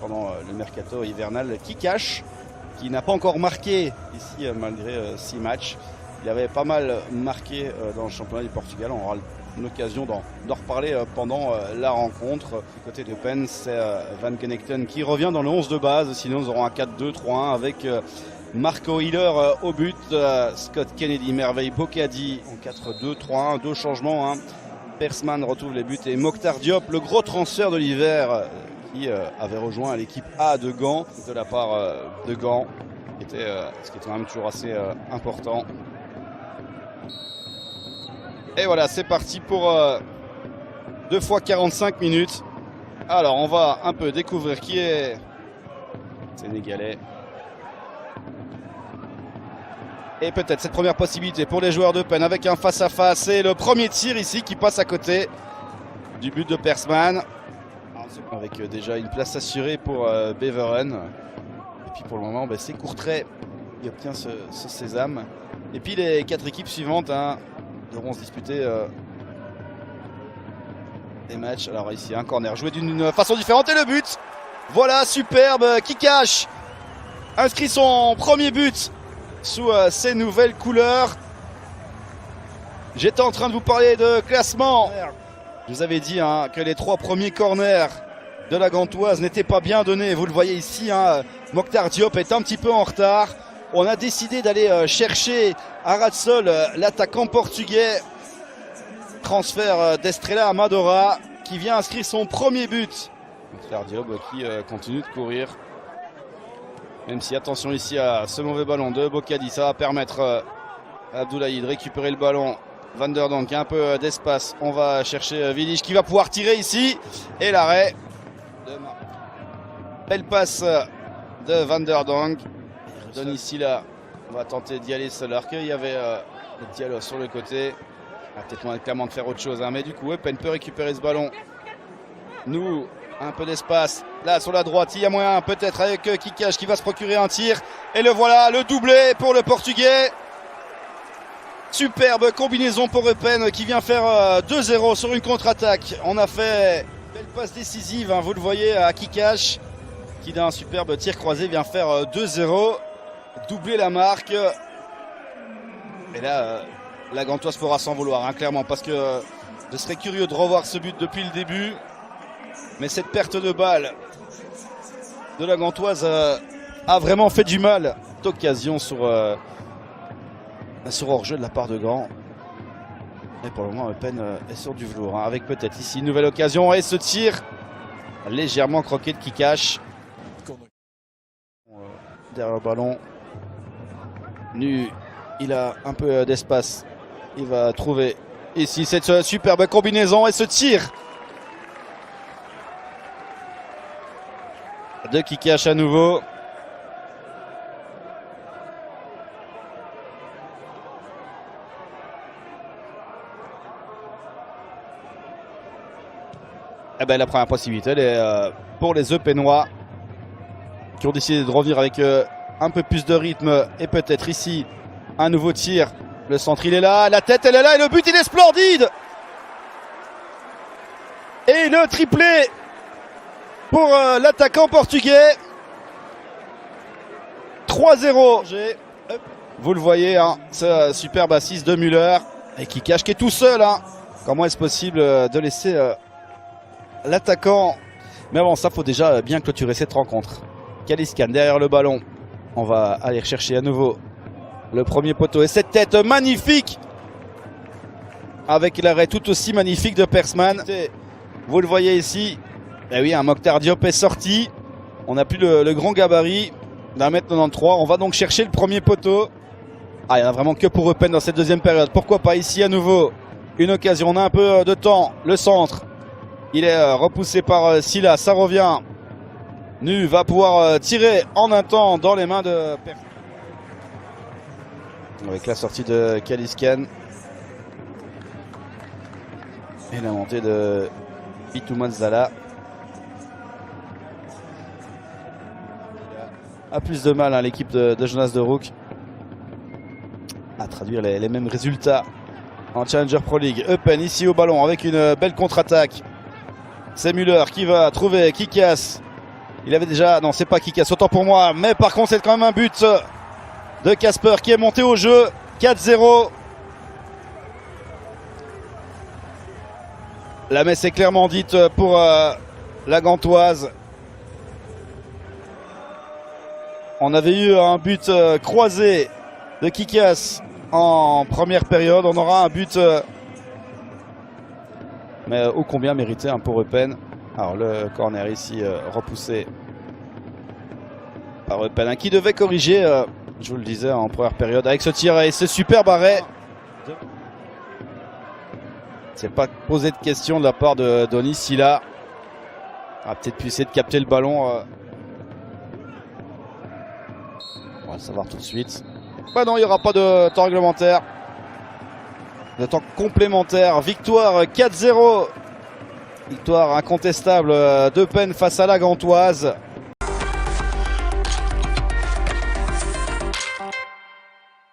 pendant le mercato hivernal. Kikash, qui n'a pas encore marqué ici malgré 6 matchs. Il avait pas mal marqué dans le championnat du Portugal. On aura l'occasion d'en reparler pendant la rencontre. Du côté de Eupen, c'est Van Kenegten qui revient dans le 11 de base. Sinon, nous aurons un 4-2-3-1 avec Marco Hiller au but, Scott Kennedy, Merveille Bocadi en 4-2-3-1. 2 changements. Persman retrouve les buts et Mokhtar Diop, le gros transfert de l'hiver qui avait rejoint l'équipe A de Gand de la part de Gand, ce qui était quand même toujours assez important. Et voilà, c'est parti pour 2 fois 45 minutes. Alors, on va un peu découvrir qui est sénégalais. Et peut-être cette première possibilité pour les joueurs d'Eupen avec un face-à-face. Et le premier tir ici qui passe à côté du but de Persman. Avec déjà une place assurée pour Beveren. Et puis pour le moment, c'est Courtrai qui obtient ce sésame. Et puis les 4 équipes suivantes devront se disputer des matchs. Alors ici, un corner joué d'une façon différente et le but. Voilà, superbe. Kikash inscrit son premier but sous ces nouvelles couleurs. J'étais en train de vous parler de classement. Je vous avais dit que les 3 premiers corners de la Gantoise n'étaient pas bien donnés. Vous le voyez ici, Mokhtar Diop est un petit peu en retard. On a décidé d'aller chercher Aratsol, l'attaquant portugais. Transfert d'Estrella Amadora qui vient inscrire son premier but. Mokhtar Diop qui continue de courir. Même si, attention ici à ce mauvais ballon de Bocadi, ça va permettre à Abdoulaye de récupérer le ballon. Van der Donk, un peu d'espace. On va chercher Vilich qui va pouvoir tirer ici. Et l'arrêt. Belle passe de Van der Donk. Il donne ici là. On va tenter d'y aller seul. Alors qu'il y avait le Diallo sur le côté. Peut-être moyen clairement de faire autre chose. Mais du coup, Eupen peut récupérer ce ballon. Nous. Un peu d'espace, là sur la droite, il y a moyen peut-être avec Kikash qui va se procurer un tir. Et le voilà, le doublé pour le Portugais. Superbe combinaison pour Eupen qui vient faire 2-0 sur une contre-attaque. On a fait une belle passe décisive, vous le voyez, à Kikash qui d'un superbe tir croisé vient faire 2-0. Doubler la marque. Et là, la Gantoise pourra s'en vouloir, clairement, parce que je serais curieux de revoir ce but depuis le début. Mais cette perte de balle de la Gantoise a vraiment fait du mal. D'occasion sur hors-jeu de la part de Gand. Et pour le moment, Eupen est sur du velours. Avec peut-être ici une nouvelle occasion. Et ce tir légèrement croqué de Kikash. Derrière le ballon. Nu, il a un peu d'espace. Il va trouver ici cette superbe combinaison et ce tir de Kikash à nouveau. La première possibilité elle est pour les Eupenois qui ont décidé de revenir avec un peu plus de rythme et peut-être ici un nouveau tir. Le centre il est là, la tête elle est là et le but il est splendide. Et le triplé pour l'attaquant portugais. 3-0. Vous le voyez, ce superbe assise de Müller. Et Kikash qui est tout seul. Comment est-ce possible de laisser l'attaquant? Mais bon, ça faut déjà bien clôturer cette rencontre. Kaliskan derrière le ballon. On va aller chercher à nouveau le premier poteau. Et cette tête magnifique. Avec l'arrêt tout aussi magnifique de Persman. Vous le voyez ici. Eh oui, un Mokhtar Diop est sorti. On n'a plus le grand gabarit d'1m93. On va donc chercher le premier poteau. Il n'y en a vraiment que pour Eupen dans cette deuxième période. Pourquoi pas ici à nouveau une occasion. On a un peu de temps. Le centre. Il est repoussé par Silla. Ça revient. Nu va pouvoir tirer en un temps dans les mains de Persman. Avec la sortie de Kaliskan. Et la montée de Itoumane Zala. A plus de mal l'équipe de Jonas de Rook à traduire les mêmes résultats en Challenger Pro League. Eupen ici au ballon avec une belle contre-attaque. C'est Müller qui va trouver Kikas. Il avait déjà... Non, c'est pas Kikas, autant pour moi. Mais par contre, c'est quand même un but de Casper qui est monté au jeu. 4-0. La messe est clairement dite pour la Gantoise. On avait eu un but croisé de Kikas en première période. On aura un but mais ô combien mérité pour Eupen. Alors le corner ici repoussé par Eupen qui devait corriger, je vous le disais, en première période avec ce tir et ce superbe arrêt. C'est pas posé de question de la part de Donis Silla. On va peut-être pu essayer de capter le ballon. On va le savoir tout de suite. Bah non, il n'y aura pas de temps réglementaire. De temps complémentaire. Victoire 4-0. Victoire incontestable d'Eupen face à la Gantoise.